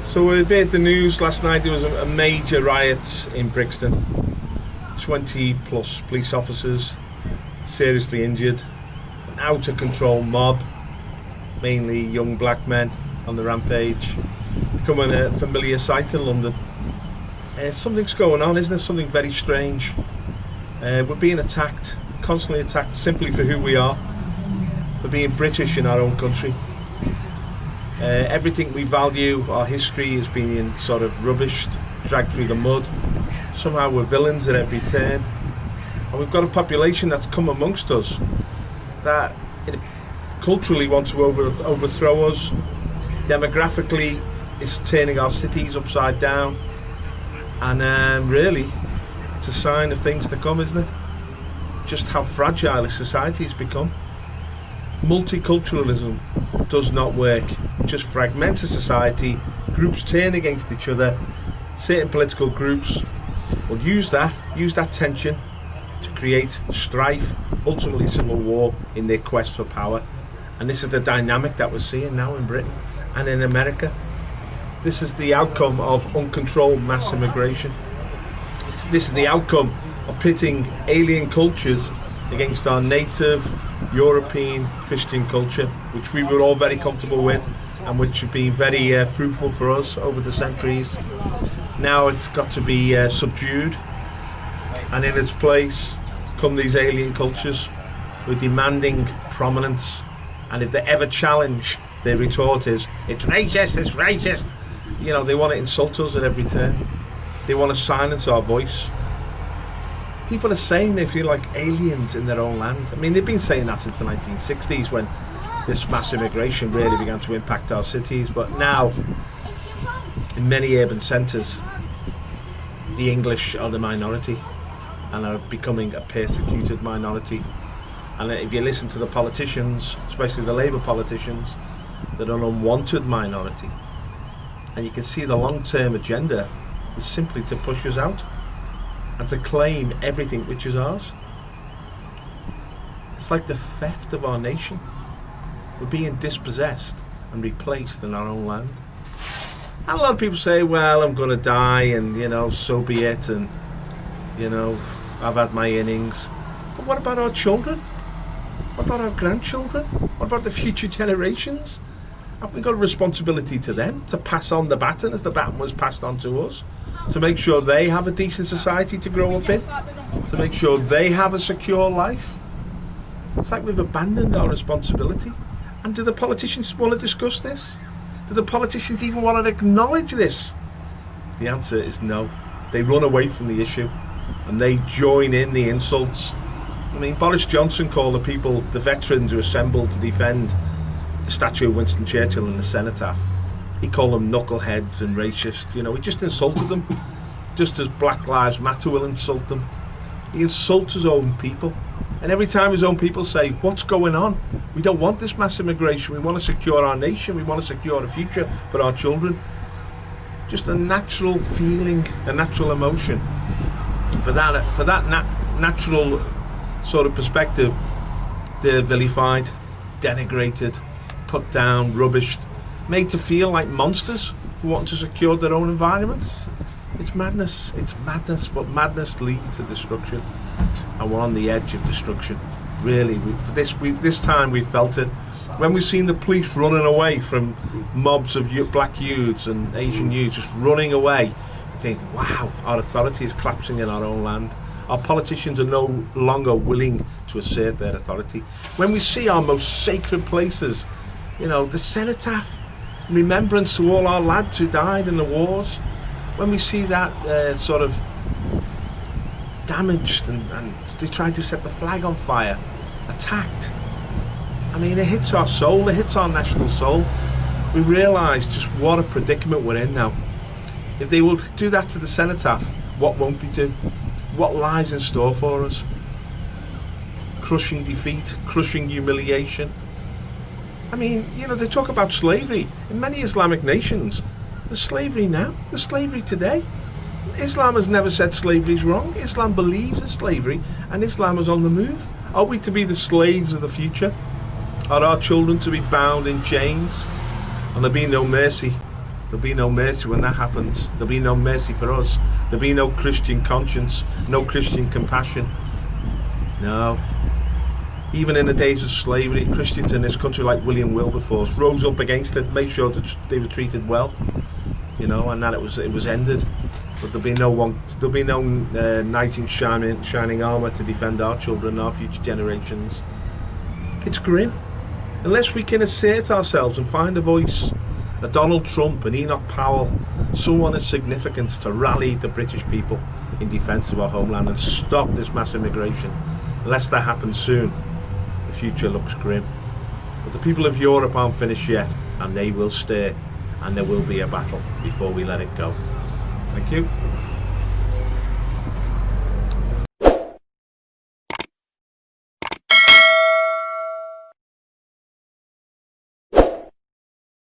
So we've heard the news last night. There was a major riot in Brixton. 20 plus police officers seriously injured. An out of control mob, mainly young black men on the rampage. Becoming a familiar sight in London. Something's going on, isn't there? Something very strange. We're being attacked, constantly attacked, simply for who we are. For being British in our own country. Everything we value, our history, is being sort of rubbished, dragged through the mud. Somehow we're villains at every turn. And we've got a population that's come amongst us that culturally wants to overthrow us. Demographically, it's turning our cities upside down. And really, it's a sign of things to come, isn't it? Just how fragile a society has become. Multiculturalism does not work. It just fragments a society. Groups turn against each other. Certain political groups will use that tension to create strife, ultimately civil war, in their quest for power. And this is the dynamic that we're seeing now in Britain and in America. This is the outcome of uncontrolled mass immigration. This is the outcome of pitting alien cultures against our native European Christian culture, which we were all very comfortable with and which has been very fruitful for us over the centuries. Now it's got to be subdued, and in its place come these alien cultures who are demanding prominence, and if they ever challenge, their retort is, it's racist, it's racist. You know, they want to insult us at every turn. They want to silence our voice. People are saying they feel like aliens in their own land. I mean, they've been saying that since the 1960s when this mass immigration really began to impact our cities. But now, in many urban centres, the English are the minority and are becoming a persecuted minority. And if you listen to the politicians, especially the Labour politicians, they're an unwanted minority. And you can see the long-term agenda is simply to push us out and to claim everything which is ours. It's like the theft of our nation. We're being dispossessed and replaced in our own land. And a lot of people say, well, I'm going to die and, so be it, and, I've had my innings. But what about our children? What about our grandchildren? What about the future generations? Have we got a responsibility to them to pass on the baton as the baton was passed on to us? To make sure they have a decent society to grow up in, to make sure they have a secure life. It's like we've abandoned our responsibility. And do the politicians want to discuss this? Do the politicians even want to acknowledge this? The answer is no. They run away from the issue and they join in the insults. I mean, Boris Johnson called the veterans who assembled to defend the statue of Winston Churchill in the cenotaph. He called them knuckleheads and racist. He just insulted them, just as Black Lives Matter will insult them. He insults his own people. And every time his own people say, what's going on? We don't want this mass immigration. We want to secure our nation. We want to secure a future for our children. Just a natural feeling, a natural emotion. For that natural sort of perspective, they're vilified, denigrated, put down, rubbished, made to feel like monsters for wanting to secure their own environment. It's madness, but madness leads to destruction, and we're on the edge of destruction. Really, this time we felt it. When we've seen the police running away from mobs of black youths and Asian youths, just running away, we think, wow, our authority is collapsing in our own land. Our politicians are no longer willing to assert their authority. When we see our most sacred places, the cenotaph, remembrance to all our lads who died in the wars, when we see that sort of damaged and they tried to set the flag on fire, attacked, I mean, it hits our soul, it hits our national soul. We realise just what a predicament we're in now. If they will do that to the cenotaph, what won't they do? What lies in store for us? Crushing defeat, crushing humiliation. I mean, they talk about slavery. In many Islamic nations, there's slavery now, there's slavery today. Islam has never said slavery is wrong. Islam believes in slavery, and Islam is on the move. Are we to be the slaves of the future? Are our children to be bound in chains? And there be no mercy There'll be no mercy when that happens. There'll be no mercy for us. There'll be no Christian conscience, no Christian compassion. No. Even in the days of slavery, Christians in this country like William Wilberforce rose up against it, made sure that they were treated well, and that it was ended. But there'll be no knight in shining armour to defend our children, our future generations. It's grim. Unless we can assert ourselves and find a voice, a Donald Trump, an Enoch Powell, someone of significance to rally the British people in defence of our homeland and stop this mass immigration. Unless that happens soon, the future looks grim. But the people of Europe aren't finished yet, and they will stay, and there will be a battle before we let it go. Thank you.